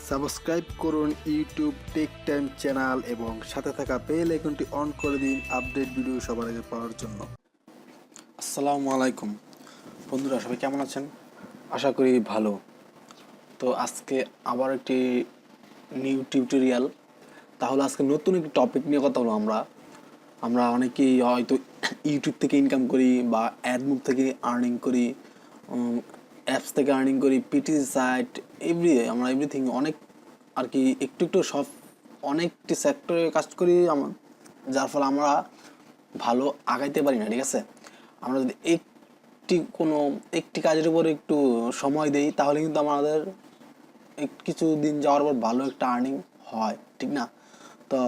Subscribe করুন YouTube take time channel এবং সাথে থাকা বেল আইকনটি অন করে দিন আপডেট ভিডিও সবার আগে পাওয়ার জন্য। আসসালামু আলাইকুম বন্ধুরা, সবাই কেমন আছেন? আশা করি ভালো। তো আজকে আবার একটি নিউ টিউটোরিয়াল। তাহলে আজকে নতুন একটি টপিক নিয়ে কথা হলো। আমরা অনেকেই হয়তো ইউটিউব থেকে ইনকাম করি বা অ্যাডমুভ থেকে আর্নিং করি, অ্যাপস থেকে আর্নিং করি, পিটিসি সাইট, এভরিথিং অনেক আর কি একটু একটু সব অনেকটি সেক্টরে কাজ করি, যার ফলে আমরা ভালো আগাইতে পারি না। ঠিক আছে, আমরা যদি একটি কাজের উপর একটু সময় দেই তাহলে কিন্তু আমাদের কিছু দিন যাওয়ার পর ভালো একটা আর্নিং হয়, ঠিক না? তো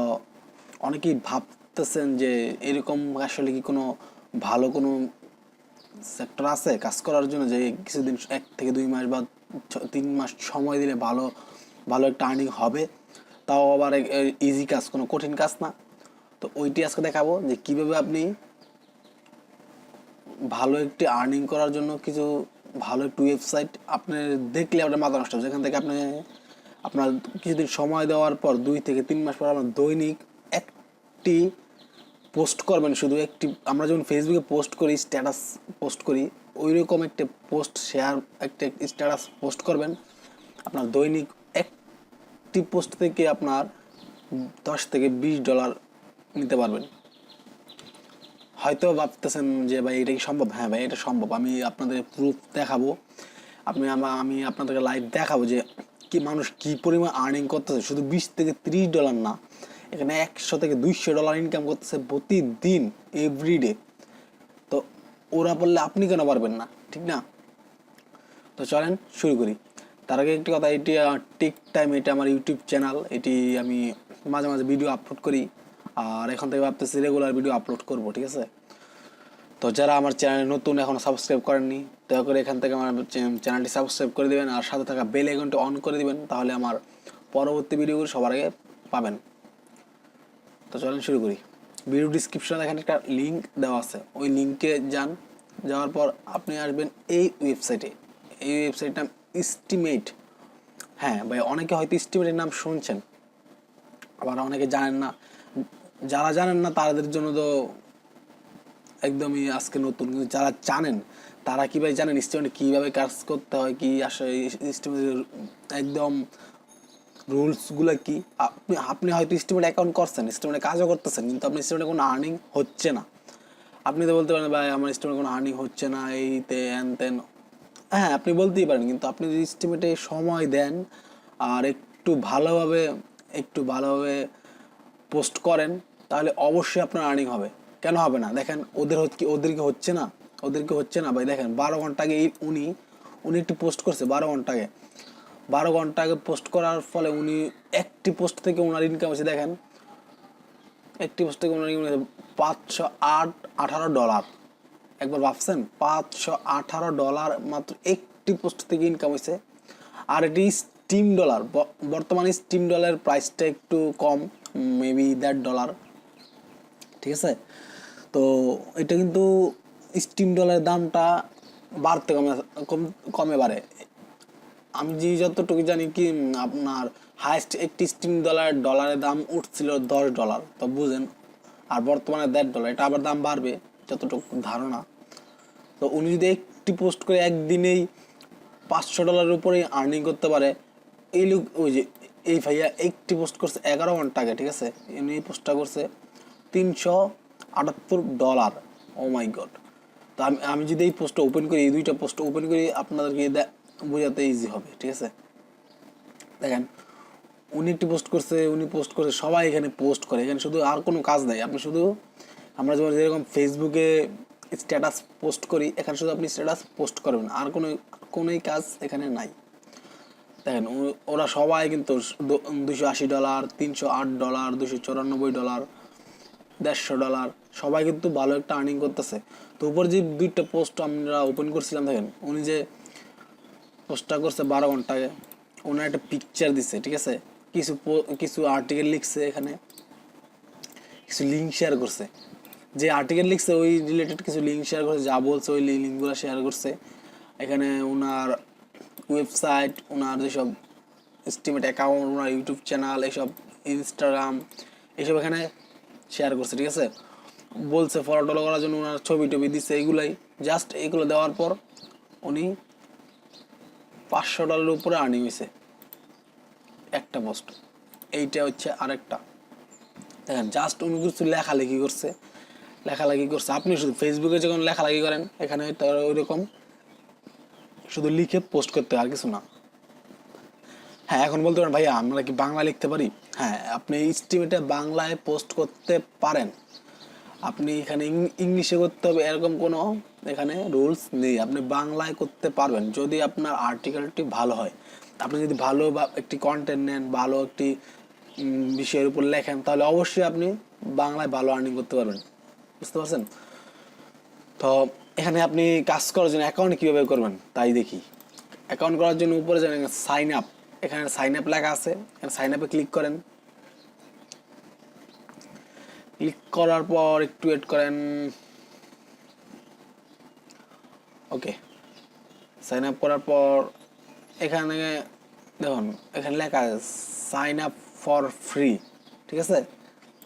অনেকেই ভাবতেছেন যে এরকম আসলে কি কোনো ভালো কোনো সেক্টর আছে কাজ করার জন্য, যে কিছুদিন 1 থেকে 2 মাস বা 3 মাস সময় দিলে ভালো ভালো একটা আর্নিং হবে, তাও আবার ইজি কাজ, কোনো কঠিন কাজ না। তো ওইটি আজকে দেখাবো যে কীভাবে আপনি ভালো একটি আর্নিং করার জন্য কিছু ভালো একটি ওয়েবসাইট আপনি দেখলে আপনার মাথা নষ্ট হবে, যেখান থেকে আপনি আপনার কিছুদিন সময় দেওয়ার পর 2 থেকে 3 মাস পর আপনার দৈনিক একটি পোস্ট করবেন। শুধু একটি, আমরা যেমন ফেসবুকে পোস্ট করি, স্ট্যাটাস পোস্ট করি, ওই রকম একটা পোস্ট শেয়ার, একটা স্ট্যাটাস পোস্ট করবেন। আপনার দৈনিক একটি পোস্ট থেকে আপনার $10 থেকে $20 নিতে পারবেন। হয়তো ভাবতেছেন যে ভাই এটা কি সম্ভব? হ্যাঁ ভাই, এটা সম্ভব। আমি আপনাদের প্রুফ দেখাবো। আমি আপনাদেরকে লাইভ দেখাবো যে কি মানুষ কি পরিমাণ আর্নিং করতেছে। শুধু $20 থেকে $30 না, এখানে $100 থেকে $200 ইনকাম করতেছে প্রতিদিন, এভরিডে। তো ওরা বললে আপনি কেন পারবেন না, ঠিক না? তো চলেন শুরু করি। তার আগে একটি কথা, এটি টেক টাইম, এটা আমার ইউটিউব চ্যানেল। এটি আমি মাঝে মাঝে ভিডিও আপলোড করি, আর এখন থেকে ভাবতেছি রেগুলার ভিডিও আপলোড করব, ঠিক আছে? তো যারা আমার চ্যানেল নতুন, এখনও সাবস্ক্রাইব করেননি, দয়া করে এখান থেকে আমার চ্যানেলটি সাবস্ক্রাইব করে দেবেন আর সাথে থাকা বেল আইকনটি অন করে দেবেন, তাহলে আমার পরবর্তী ভিডিওগুলো সবার আগে পাবেন। তো চলেন শুরু করি। ভিডিও ডিসক্রিপশনে এখানে একটা লিঙ্ক দেওয়া আছে, ওই লিঙ্কে যাওয়ার পর আপনি আসবেন এই ওয়েবসাইটে। এই ওয়েবসাইটটার নাম এস্টিমেট। হ্যাঁ ভাই, অনেকে হয়তো এস্টিমেটের নাম শুনছেন, আবার অনেকে জানেন না। যারা জানেন না তাদের জন্য তো একদমই আজকে নতুন, কিন্তু যারা জানেন তারা কি ভাই জানেন এস্টিমেটে কীভাবে কাজ করতে হয়, কি আসলে এস্টিমেটের একদম রুলসগুলো কি? আপনি হয়তো এস্টিমেট অ্যাকাউন্ট করছেন, এস্টিমেটে কাজও করতেছেন, কিন্তু আপনি এস্টিমেটে কোনো আর্নিং হচ্ছে না। আপনি তো বলতে পারেন ভাই আমার এস্টিমেটে কোনো আর্নিং হচ্ছে না, এই তেন তেন। হ্যাঁ, আপনি বলতেই পারেন, কিন্তু আপনি যদি এস্টিমেটে সময় দেন আর একটু ভালোভাবে পোস্ট করেন, তাহলে অবশ্যই আপনার আর্নিং হবে। কেন হবে না? দেখেন, ওদেরকে হচ্ছে না ভাই। দেখেন 12 ঘন্টা আগে উনি একটি পোস্ট করছে। 12 ঘন্টা আগে পোস্ট করার ফলে উনি একটি পোস্ট থেকে ওনার ইনকাম হচ্ছে, দেখেন একটি পোস্ট থেকে ওনার ইনকাম হচ্ছে $518। একবার ভাবছেন, $518 মাত্র একটি পোস্ট থেকে ইনকাম হয়েছে। আর এটি স্টিম ডলার, বর্তমানে স্টিম ডলারের প্রাইসটা একটু কম, মেবি $1.5, ঠিক আছে? তো এটা কিন্তু স্টিম ডলারের দামটা বাড়তে কমে বাড়ে। আমি যতটুকু জানি কি, আপনার হাইস্ট একটি স্টিম ডলারের দাম উঠছিল $10, তো বুঝেন। আর বর্তমানে $1.5, এটা আবার দাম বাড়বে যতটুকু ধারণা। তো উনি যদি একটি পোস্ট করে একদিনেই $500 উপরে আর্নিং করতে পারে, ওই যে এই ভাইয়া একটি পোস্ট করছে 11 ঘন্টা আগে, ঠিক আছে? উনি এই পোস্টটা করছে $378। ও মাই গড! তো আমি যদি এই পোস্টটা ওপেন করি, এই দুইটা পোস্ট ওপেন করি, আপনাদেরকে বোঝাতে ইজি হবে, ঠিক আছে? দেখেন, উনি পোস্ট করছে, সবাই এখানে পোস্ট করে। এখানে শুধু আর কোনো কাজ নাই, আপনি শুধু, আমরা যেরকম ফেসবুকে স্ট্যাটাস পোস্ট করি, এখানে শুধু আপনি স্ট্যাটাস পোস্ট করবেন, আর কোনোই কাজ এখানে নাই। দেখেন, ওরা সবাই কিন্তু $280, $308, $294, $150, সবাই কিন্তু ভালো একটা আর্নিং করতেছে। তো উপর যে দুইটা পোস্ট আমরা ওপেন করছিলাম, দেখেন উনি যে পোস্টটা করছে 12 ঘন্টায়, ওনার একটা পিকচার দিচ্ছে, ঠিক আছে? কিছু আর্টিকেল লিখছে, এখানে কিছু লিঙ্ক শেয়ার করছে। যে আর্টিকেল লিখছে ওই রিলেটেড কিছু লিঙ্ক শেয়ার করছে, যা বলছে ওই লিঙ্কগুলো শেয়ার করছে। এখানে ওনার ওয়েবসাইট, ওনার যেসব এস্টিমেট অ্যাকাউন্ট, ওনার ইউটিউব চ্যানেল, এইসব ইনস্টাগ্রাম এইসব এখানে শেয়ার করছে, ঠিক আছে। বলছে ফলো টলো করার জন্য, ওনার ছবি টবি দিচ্ছে, এইগুলাই জাস্ট এইগুলো দেওয়ার পর উনি $500 উপরে আর্নিং হয়েছে একটা পোস্ট। এইটা হচ্ছে আরেকটা, দেখেন জাস্ট উনি কিছু লেখালেখি করছে, আপনি শুধু ফেসবুকে যখন লেখালেখি করেন এখানে ওইরকম শুধু লিখে পোস্ট করতে আর কিছু না। হ্যাঁ, এখন বলতে পারেন ভাইয়া আমরা কি বাংলা লিখতে পারি? হ্যাঁ, আপনি এস্টিমেটে বাংলায় পোস্ট করতে পারেন। আপনি এখানে ইংলিশে করতে হবে এরকম কোনো এখানে রুলস নেই, আপনি বাংলায় করতে পারবেন যদি আপনার আর্টিকেলটি ভালো হয়। আপনি যদি ভালো বা একটি কন্টেন্ট নেন, ভালো একটি বিষয়ের উপর লেখেন, তাহলে অবশ্যই আপনি বাংলায় ভালো আর্নিং করতে পারবেন, বুঝতে পারছেন? তো এখানে আপনি কাজ করার জন্য অ্যাকাউন্ট কীভাবে করবেন তাই দেখি। অ্যাকাউন্ট করার জন্য উপরে যান, সাইন আপ, এখানে সাইন আপ লেখা আছে, এখানে সাইন আপে ক্লিক করেন। ক্লিক করার পর একটু ওয়েট করেন। ওকে, সাইন আপ করার পর এখানে দেখুন এখানে লেখা আছে সাইন আপ ফর ফ্রি, ঠিক আছে।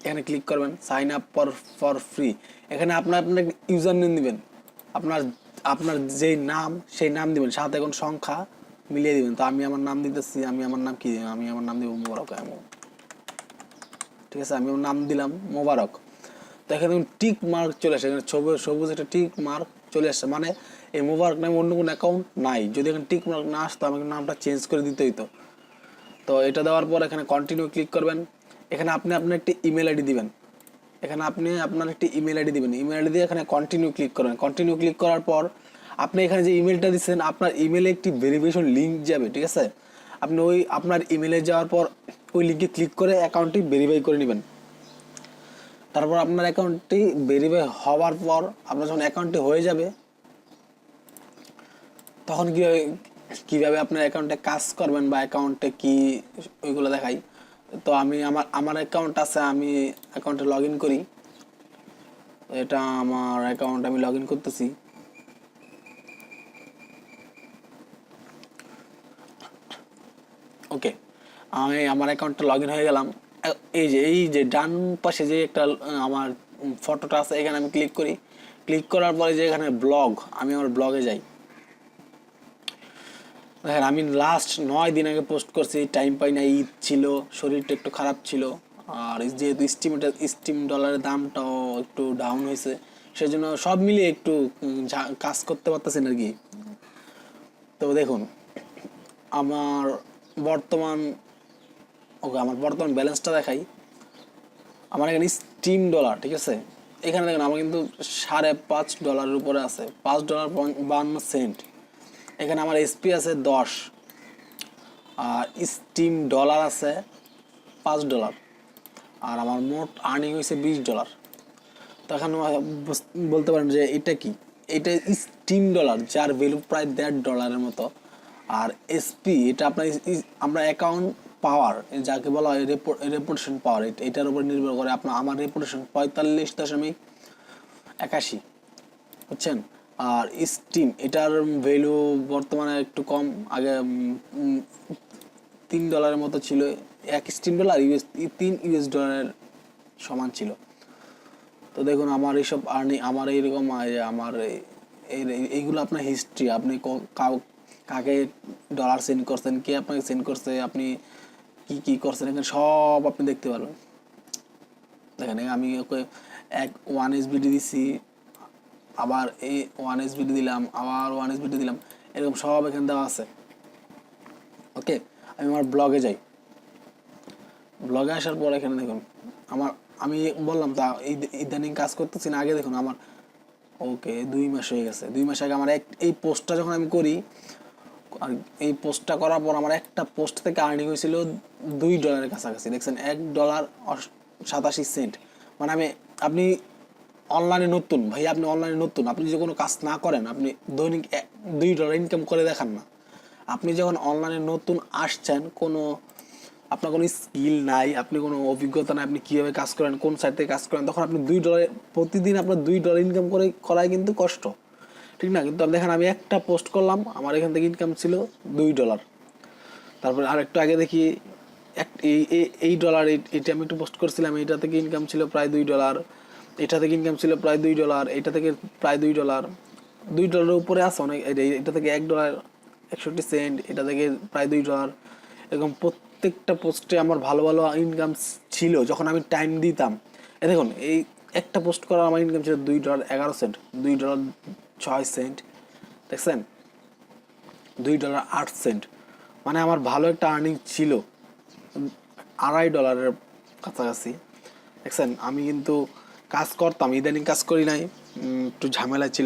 এখানে ক্লিক করবেন, সাইন আপ ফর ফ্রি। এখানে আপনার ইউজার নেম দিবেন, আপনার আপনার যেই নাম সেই নাম দিবেন, সাথে এখন সংখ্যা মিলিয়ে দিবেন। তো আমি আমার নাম দিতেছি, আমি আমার নাম কি দিবেন, আমি আমার নাম দিব মোবারক, ঠিক আছে। আমি আমার নাম দিলাম মোবারক। তো এখানে টিক মার্ক চলে আসে, এখানে সবুজ একটা টিক মার্ক চলে আসছে, মানে এই মোবারক নামে অন্য কোনো অ্যাকাউন্ট নাই। যদি এখানে টিক মার্ক না আসতো আমাকে নামটা চেঞ্জ করে দিতে হইতো। তো এটা দেওয়ার পর এখানে কন্টিনিউ ক্লিক করবেন। এখানে আপনি আপনার একটি ইমেল আইডি দিবেন, এখানে আপনি আপনার একটি ইমেল আইডি দিবেন, ইমেল আইডি দিয়ে এখানে কন্টিনিউ ক্লিক করবেন। কন্টিনিউ ক্লিক করার পর আপনি এখানে যে ইমেলটা দিচ্ছেন আপনার ইমেলে একটি ভেরিফিকেশন লিঙ্ক যাবে, ঠিক আছে। আপনি ওই আপনার ইমেলে যাওয়ার পর ওই লিঙ্কে ক্লিক করে অ্যাকাউন্টটি ভেরিফাই করে নেবেন। তারপর আপনার অ্যাকাউন্টটি ভেরিফাই হওয়ার পর আপনার যখন অ্যাকাউন্টটি হয়ে যাবে তখন কীভাবে আপনার অ্যাকাউন্টে কাজ করবেন বা অ্যাকাউন্টে কি ওইগুলো দেখাই। তো আমি আমার অ্যাকাউন্ট আছে, আমি অ্যাকাউন্টে লগ ইন করি। এটা আমার অ্যাকাউন্ট, আমি লগ ইন করতেছি। ওকে, আমি আমার অ্যাকাউন্টে লগ ইন হয়ে গেলাম। এই যে ডান পাশে যে একটা আমার ফটোটা আছে এখানে আমি ক্লিক করি। ক্লিক করার পরে যে এখানে ব্লগ, আমি আমার ব্লগে যাই। দেখেন আমি লাস্ট 9 দিন আগে পোস্ট করছি, টাইম পাই না, ঈদ ছিল, শরীরটা একটু খারাপ ছিল, আর যেহেতু স্টিম ডলারের দামটাও একটু ডাউন হয়েছে, সেজন্য সব মিলিয়ে একটু কাজ করতে পারতেছেন আর কি। তো দেখুন আমার বর্তমান ব্যালেন্সটা দেখাই। আমার এখানে স্টিম ডলার, ঠিক আছে। এখানে দেখুন আমার কিন্তু $5.5 উপরে আছে, $5.52। এখানে আমার এসপি আছে 10, আর স্টিম ডলার আছে $5, আর আমার মোট আর্নিং হয়েছে $20। তো এখন বলতে পারেন যে এটা কি, এটা স্টিম ডলার যার ভ্যালু প্রায় $1.5 মতো। আর এসপি এটা আপনার আমরা অ্যাকাউন্ট পাওয়ার, যাকে বলা হয় রেপুটেশন পাওয়ার, এটার উপর নির্ভর করে আমার রেপুটেশন 45.81, বুঝছেন। আর স্টিম এটার ভ্যালু বর্তমানে একটু কম, আগে $3 মতো ছিল। এক স্টিম ডলার $3 সমান ছিল। তো দেখুন আমার এইসব আর্নিং, আমার এইরকম আমার এইগুলো আপনার হিস্ট্রি, আপনি কাকে ডলার সেন্ড করছেন, কে আপনাকে সেন্ড করছে, আপনি কি কি করছেন, এখানে সব আপনি দেখতে পারবেন। দেখেন আমি ওকে 1 SBD দিছি, আবার 1 SBD দিলাম, আবার 1 SBD দিলাম, এরকম সব এখানে দেওয়া আছে। ওকে, আমি আমার ব্লগে যাই। ব্লগে আসার পর এখানে দেখুন আমি বললাম তা ইদানিং কাজ করতেছি না, আগে দেখুন আমার ওকে 2 মাস হয়ে গেছে। 2 মাস আগে আমার এই পোস্টটা যখন আমি করি, আর এই পোস্টটা করার পর আমার একটা পোস্ট থেকে আর্নিং হয়েছিল $2 কাছাকাছি। দেখছেন $1.87। মানে আপনি অনলাইনে নতুন ভাই, আপনি অনলাইনে নতুন, আপনি যে কোনো কাজ না করেন, আপনি দৈনিক $2 ইনকাম করে দেখান না। আপনি যখন অনলাইনে নতুন আসছেন, আপনার কোনো স্কিল নাই, আপনি কোনো অভিজ্ঞতা নাই, আপনি কীভাবে কাজ করেন, কোন সাইড থেকে কাজ করেন, তখন আপনি $2 প্রতিদিন আপনার $2 ইনকাম করাই কিন্তু কষ্ট, ঠিক না। কিন্তু দেখেন আমি একটা পোস্ট করলাম, আমার এখান থেকে ইনকাম ছিল $2। তারপরে আর একটু আগে দেখি এই ডলার, এটা আমি একটু পোস্ট করছিলাম, এইটা থেকে ইনকাম ছিল প্রায় $2, এটা থেকে ইনকাম ছিল প্রায় $2, এটা থেকে প্রায় $2, $2 উপরে আছে অনেক। এটা থেকে $1.61, এটা থেকে প্রায় $2, এরকম প্রত্যেকটা পোস্টে আমার ভালো ভালো ইনকাম ছিল যখন আমি টাইম দিতাম। দেখুন এই একটা পোস্ট করার আমার ইনকাম ছিল $2.11, $2.06, দেখছেন, $2.08, মানে আমার ভালো একটা আর্নিং ছিল $2.5 কাছাকাছি। দেখছেন আমি কিন্তু কাজ করতাম, ইদানিং কাজ করি নাই, একটু ঝামেলা ছিল।